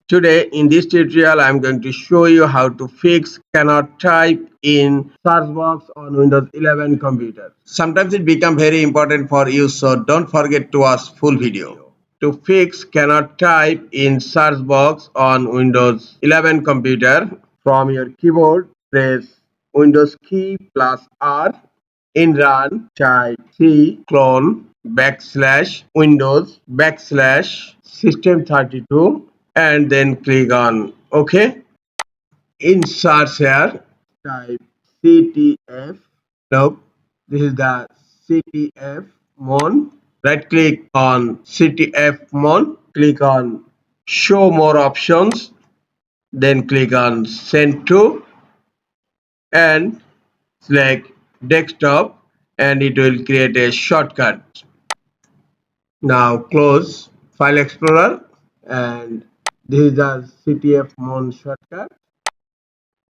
Today in this tutorial I am going to show you how to fix cannot type in search box on Windows 11 computer. Sometimes it becomes very important for you, so don't forget to watch full video. To fix cannot type in search box on Windows 11 computer, from your keyboard press Windows key plus R. In run type C clone backslash Windows backslash system32 and then click on OK. In search here type CTF. Nope, this is the CTF mon. Right click on CTF mon, click on show more options, then click on send to and select desktop, and it will create a shortcut. Now close File Explorer, and this is the CTF mon shortcut.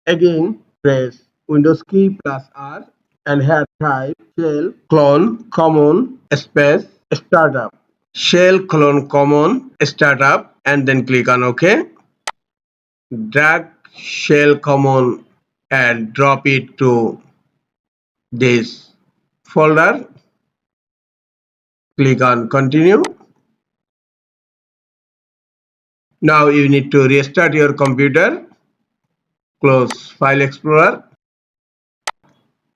Again press Windows key plus R and here type shell clone common space startup. Shell clone common startup and then click on OK. Drag shell common and drop it to this folder. Click on continue. Now you need to restart your computer. Close File Explorer.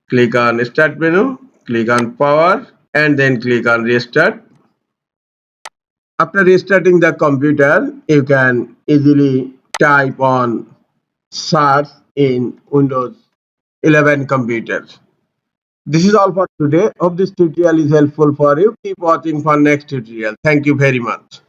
Click on Start menu. Click on Power and then click on Restart. After restarting the computer, you can easily type on search in Windows 11 computers. This is all for today. Hope this tutorial is helpful for you. Keep watching for next tutorial. Thank you very much.